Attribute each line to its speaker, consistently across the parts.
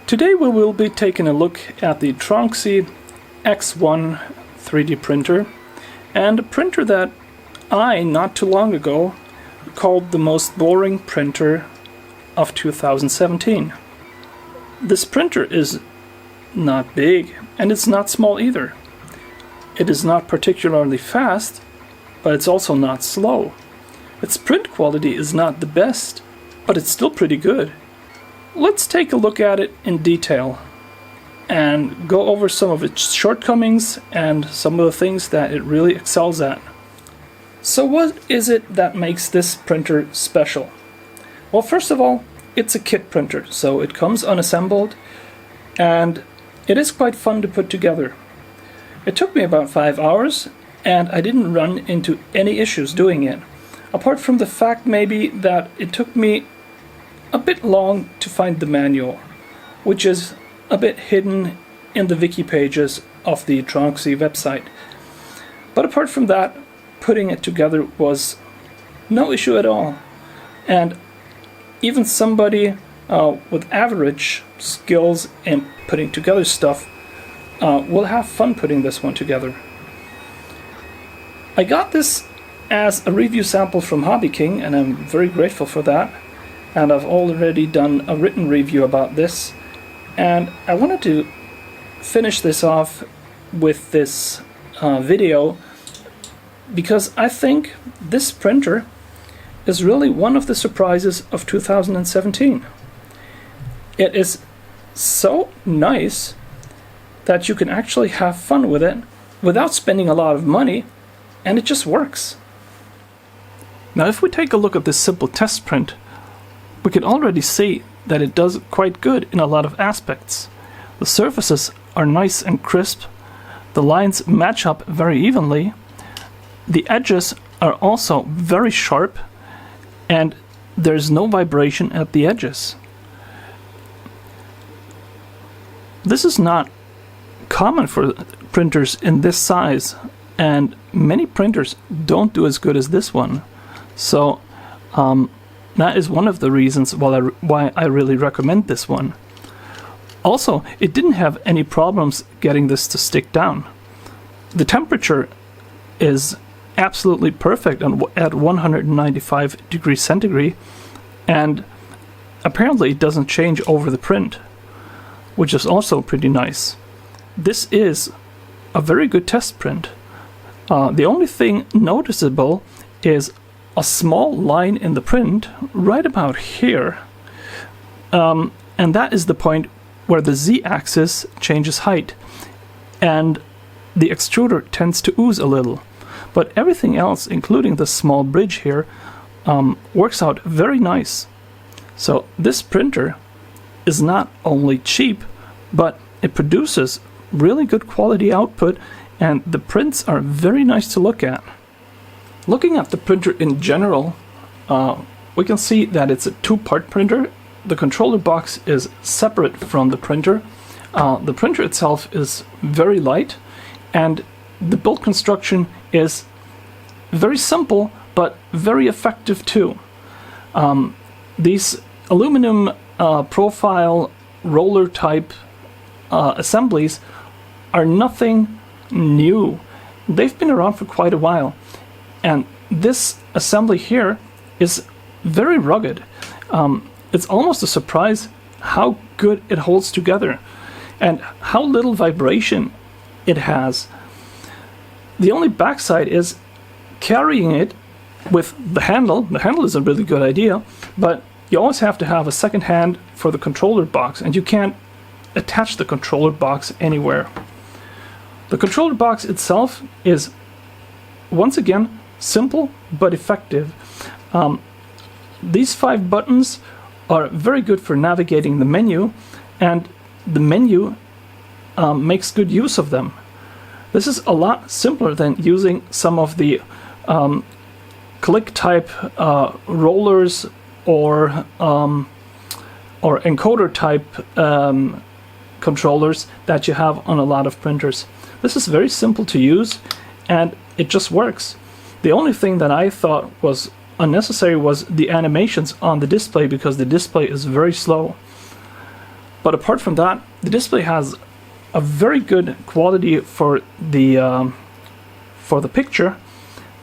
Speaker 1: Today we will be taking a look at the TronXY X1 3D printer, and a printer that I, not too long ago, called the most boring printer of 2017. This printer is not big, and it's not small either. It is not particularly fast, but it's also not slow. Its print quality is not the best, but it's still pretty good. Let's take a look at it in detail and go over some of its shortcomings and some of the things that it really excels at. So what is it that makes this printer special? Well, first of all, it's a kit printer, so it comes unassembled and it is quite fun to put together. It took me about 5 hours and I didn't run into any issues doing it, apart from the fact maybe that it took me a bit long to find the manual, which is a bit hidden in the wiki pages of the TronXY website. But apart from that, putting it together was no issue at all. And even somebody with average skills in putting together stuff will have fun putting this one together. I got this as a review sample from HobbyKing, and I'm very grateful for that. And I've already done a written review about this, and I wanted to finish this off with this video because I think this printer is really one of the surprises of 2017. It is so nice that you can actually have fun with it without spending a lot of money, and it just works. Now if we take a look at this simple test print, we can already see that it does quite good in a lot of aspects. The surfaces are nice and crisp, the lines match up very evenly, the edges are also very sharp, and there's no vibration at the edges. This is not common for printers in this size, and many printers don't do as good as this one. So that is one of the reasons why I really recommend this one. Also, it didn't have any problems getting this to stick down. The temperature is absolutely perfect at 195 degrees centigrade, and apparently it doesn't change over the print, which is also pretty nice. This is a very good test print. The only thing noticeable is a small line in the print right about here, and that is the point where the z-axis changes height and the extruder tends to ooze a little, but everything else, including the small bridge here, works out very nice. So this printer is not only cheap, but it produces really good quality output, and the prints are very nice to look at. Looking at the printer in general, we can see that it's a two-part printer. The controller box is separate from the printer. The printer itself is very light, and the build construction is very simple but very effective too. These aluminum profile roller type assemblies are nothing new. They've been around for quite a while. And this assembly here is very rugged. It's almost a surprise how good it holds together and how little vibration it has. The only backside is carrying it with the handle. The handle is a really good idea, but you always have to have a second hand for the controller box, and you can't attach the controller box anywhere. The controller box itself is, once again, simple but effective. These 5 buttons are very good for navigating the menu, and the menu makes good use of them. This is a lot simpler than using some of the click type rollers or encoder type controllers that you have on a lot of printers. This is very simple to use, and it just works. The only thing that I thought was unnecessary was the animations on the display, because the display is very slow. But apart from that, the display has a very good quality for the picture,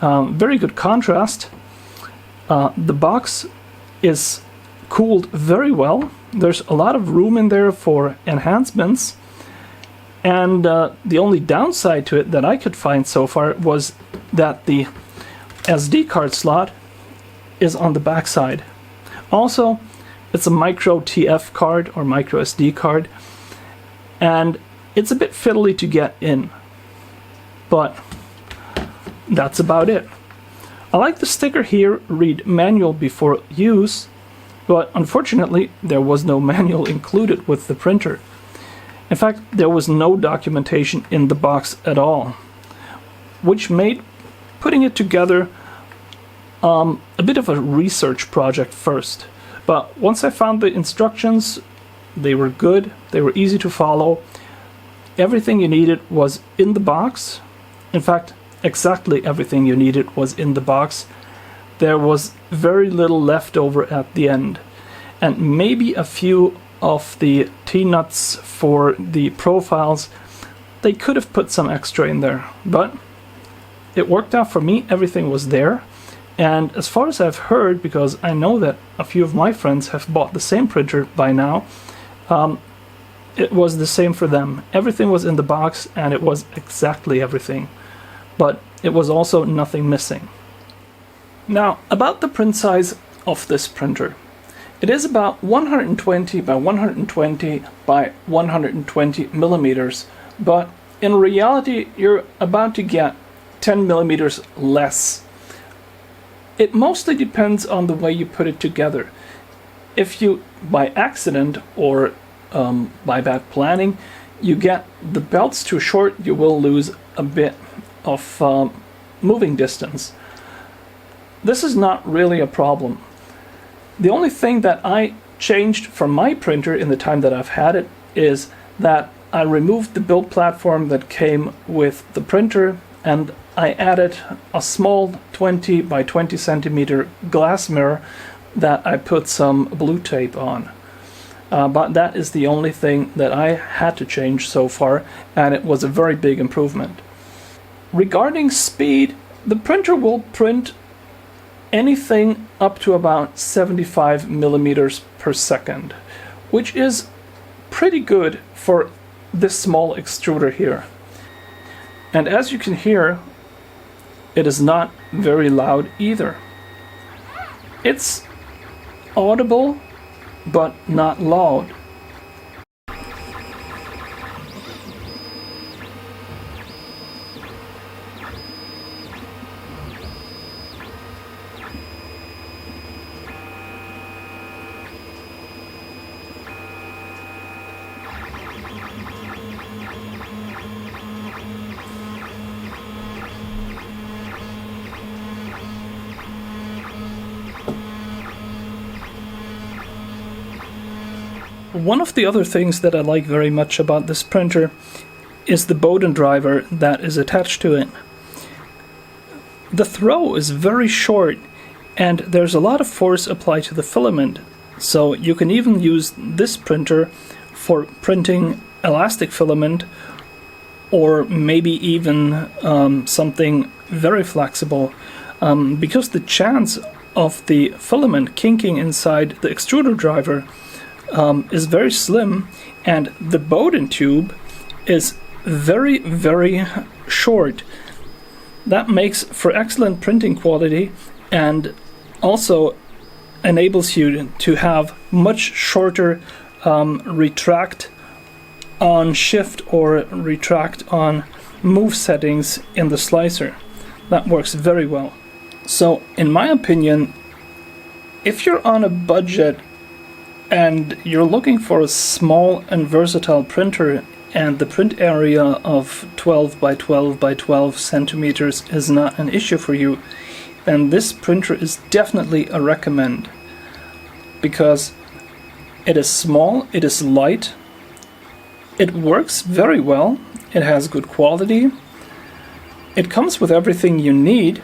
Speaker 1: very good contrast. The box is cooled very well. There's a lot of room in there for enhancements, and the only downside to it that I could find so far was that the SD card slot is on the back side. Also, it's a micro TF card or micro SD card, and it's a bit fiddly to get in, but that's about it. I like the sticker here, read manual before use, but unfortunately there was no manual included with the printer. In fact, there was no documentation in the box at all, which made putting it together a bit of a research project first. But once I found the instructions, they were good, they were easy to follow. Everything you needed was in the box. In fact, exactly everything you needed was in the box. There was very little left over at the end, and maybe a few of the T-nuts for the profiles. They could have put some extra in there, but it worked out for me. Everything was there, and as far as I've heard, because I know that a few of my friends have bought the same printer by now, it was the same for them. Everything was in the box, and it was exactly everything. But it was also nothing missing. Now, about the print size of this printer. It is about 120 by 120 by 120 millimeters, but in reality you're about to get 10 millimeters less. It mostly depends on the way you put it together. If you, by accident or by bad planning, you get the belts too short, you will lose a bit of moving distance. This is not really a problem. The only thing that I changed from my printer in the time that I've had it is that I removed the build platform that came with the printer, and I added a small 20 by 20 centimeter glass mirror that I put some blue tape on. But that is the only thing that I had to change so far, and it was a very big improvement. Regarding speed, the printer will print anything up to about 75 millimeters per second, which is pretty good for this small extruder here. And as you can hear, it is not very loud either. It's audible, but not loud. One of the other things that I like very much about this printer is the Bowden Driver that is attached to it. The throw is very short, and there's a lot of force applied to the filament, so you can even use this printer for printing elastic filament, or maybe even something very flexible, because the chance of the filament kinking inside the extruder driver is very slim, and the Bowden tube is very, very short. That makes for excellent printing quality, and also enables you to have much shorter retract on shift or retract on move settings in the slicer. That works very well. So in my opinion, if you're on a budget and you're looking for a small and versatile printer, and the print area of 12 by 12 by 12 centimeters is not an issue for you, then this printer is definitely a recommend, because it is small, it is light, it works very well, it has good quality, it comes with everything you need,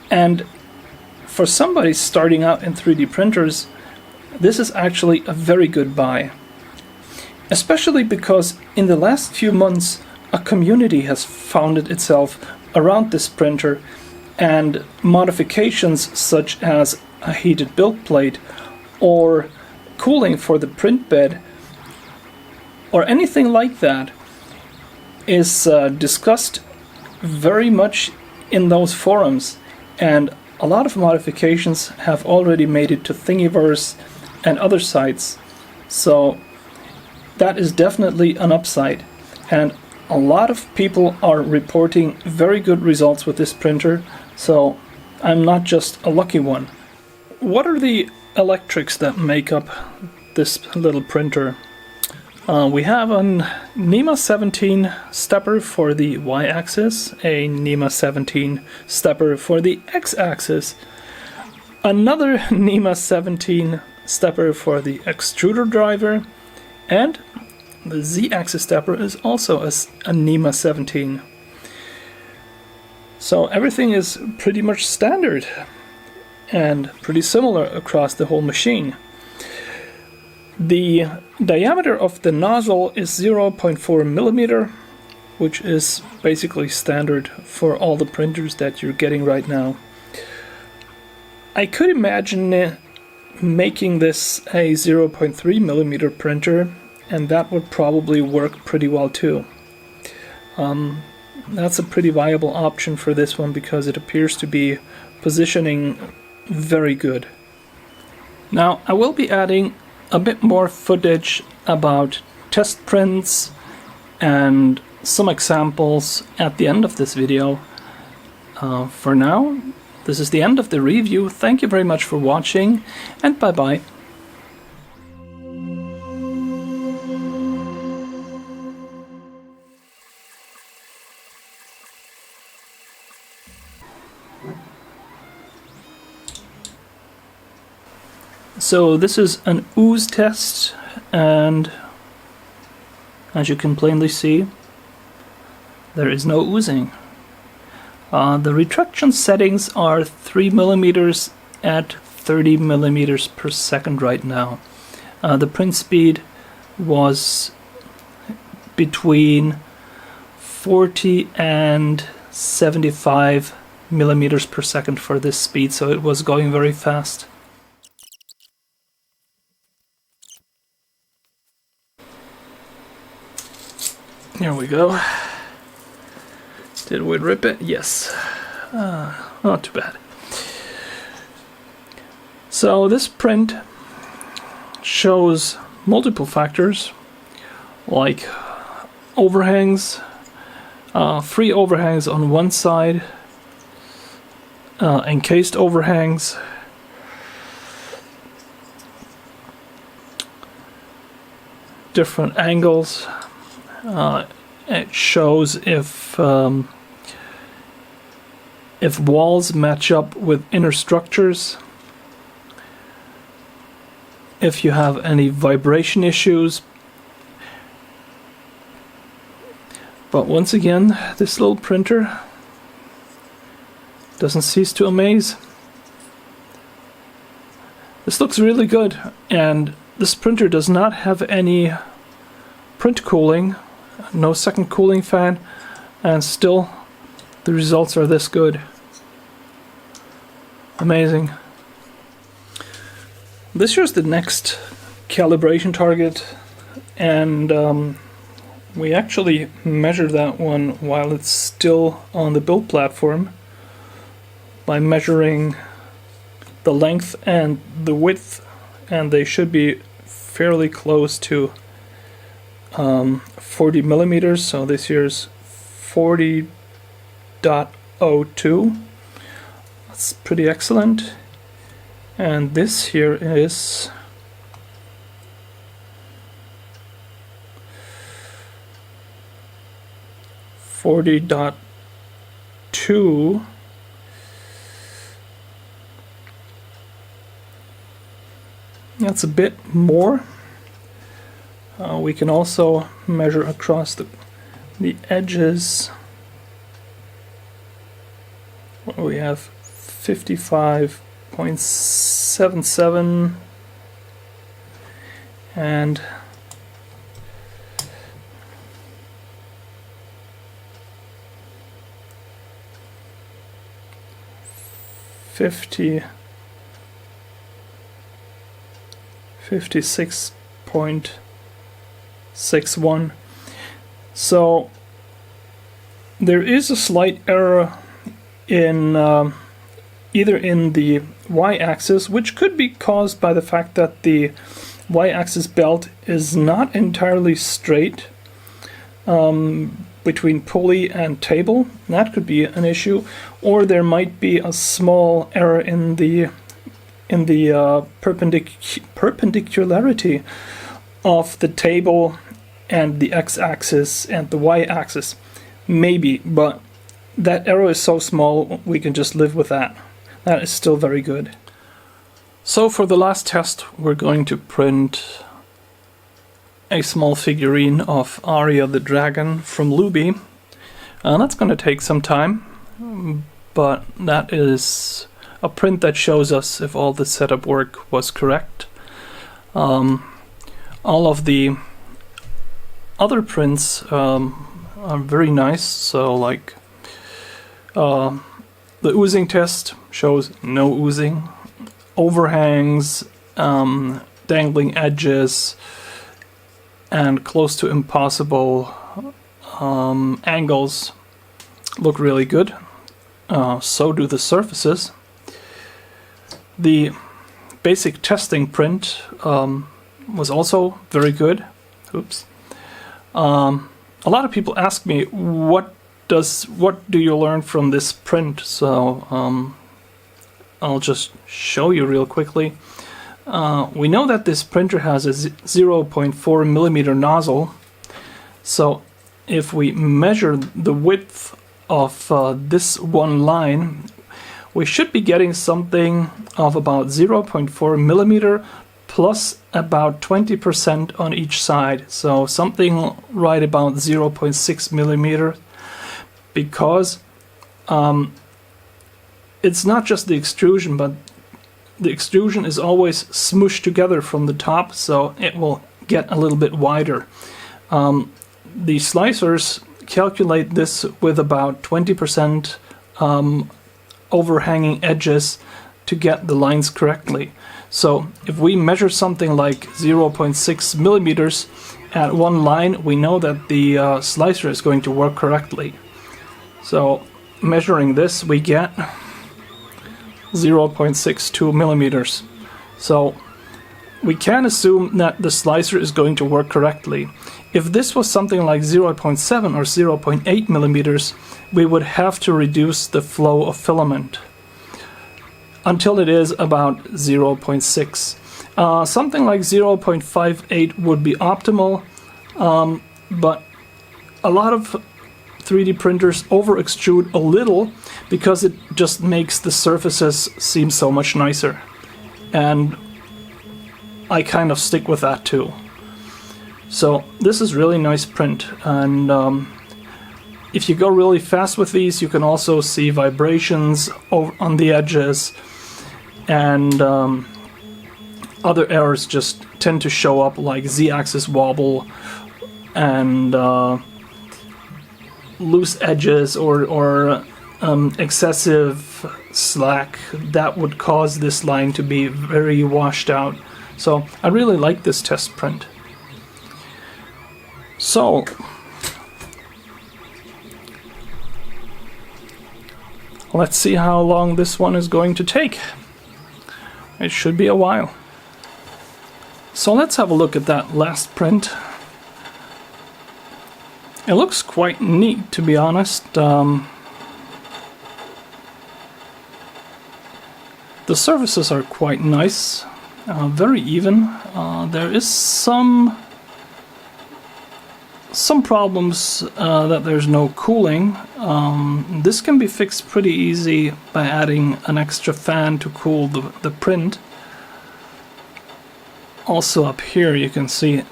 Speaker 1: and for somebody starting out in 3D printers, this is actually a very good buy. especially because in the last few months a community has founded itself around this printer, and modifications such as a heated build plate or cooling for the print bed or anything like that is discussed very much in those forums, and a lot of modifications have already made it to Thingiverse and other sites, so that is definitely an upside, and a lot of people are reporting very good results with this printer, so I'm not just a lucky one. What are the electrics that make up this little printer? We have an NEMA 17 stepper for the Y-axis, a NEMA 17 stepper for the X-axis, another NEMA 17 stepper for the extruder driver, and the Z-axis stepper is also a NEMA 17. So everything is pretty much standard and pretty similar across the whole machine. The diameter of the nozzle is 0.4 millimeter, which is basically standard for all the printers that you're getting right now. I could imagine making this a 0.3 millimeter printer, and that would probably work pretty well too. That's a pretty viable option for this one because it appears to be positioning very good. Now I will be adding a bit more footage about test prints and some examples at the end of this video. For now, this is the end of the review. Thank you very much for watching, and bye bye. So this is an ooze test, and as you can plainly see, there is no oozing. The retraction settings are 3 millimeters at 30 millimeters per second right now. The print speed was between 40 and 75 millimeters per second for this speed, so it was going very fast. Here we go. Did we rip it? Yes. Not too bad. So this print shows multiple factors like overhangs, free overhangs on one side, encased overhangs, different angles. It shows if walls match up with inner structures, if you have any vibration issues. But once again, this little printer doesn't cease to amaze. This looks really good, and this printer does not have any print cooling, no second cooling fan, and still the results are this good. Amazing. This here's the next calibration target, and we actually measured that one while it's still on the build platform by measuring the length and the width, and they should be fairly close to 40 millimeters, so this here's 40.02. That's pretty excellent. And this here is 40.2. That's a bit more. We can also measure across the edges. We have 55.77 and 56.61. So there is a slight error in either in the y-axis, which could be caused by the fact that the y-axis belt is not entirely straight between pulley and table. That could be an issue, or there might be a small error in the perpendicularity of the table and the x-axis and the y-axis. Maybe, but that error is so small we can just live with that. That is still very good. So for the last test, we're going to print a small figurine of Arya the Dragon from Luby. That's going to take some time, but that is a print that shows us if all the setup work was correct. All of the other prints are very nice, so like the oozing test shows no oozing. Overhangs, dangling edges, and close to impossible angles look really good. So do the surfaces. The basic testing print was also very good. Oops. A lot of people ask me, what do you learn from this print? So I'll just show you real quickly. We know that this printer has a 0.4 millimeter nozzle. So if we measure the width of this one line, we should be getting something of about 0.4 millimeter plus about 20% on each side. So something right about 0.6 millimeter, because it's not just the extrusion, but the extrusion is always smooshed together from the top, so it will get a little bit wider. The slicers calculate this with about 20% overhanging edges to get the lines correctly. So if we measure something like 0.6 millimeters at one line, we know that the slicer is going to work correctly. So measuring this, we get 0.62 millimeters. So we can assume that the slicer is going to work correctly. If this was something like 0.7 or 0.8 millimeters, we would have to reduce the flow of filament until it is about 0.6. Something like 0.58 would be optimal, but a lot of 3D printers over extrude a little because it just makes the surfaces seem so much nicer, and I kind of stick with that too. So this is really nice print, and if you go really fast with these, you can also see vibrations on the edges, and other errors just tend to show up, like z-axis wobble and loose edges or excessive slack that would cause this line to be very washed out. So I really like this test print. So let's see how long this one is going to take. It should be a while. So let's have a look at that last print. It looks quite neat, to be honest. The surfaces are quite nice, very even. There is some problems that there's no cooling. This can be fixed pretty easy by adding an extra fan to cool the print. Also up here you can see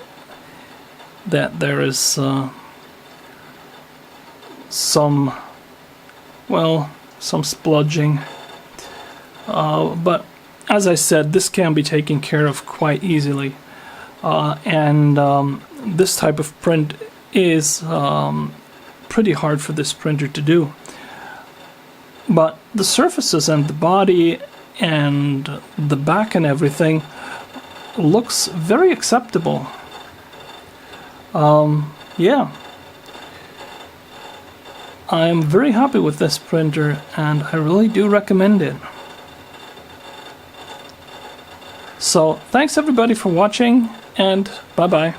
Speaker 1: that there is some spludging, but as I said, this can be taken care of quite easily, and this type of print is pretty hard for this printer to do. but the surfaces and the body and the back and everything looks very acceptable. Yeah, I'm very happy with this printer and I really do recommend it. So thanks everybody for watching, and bye bye.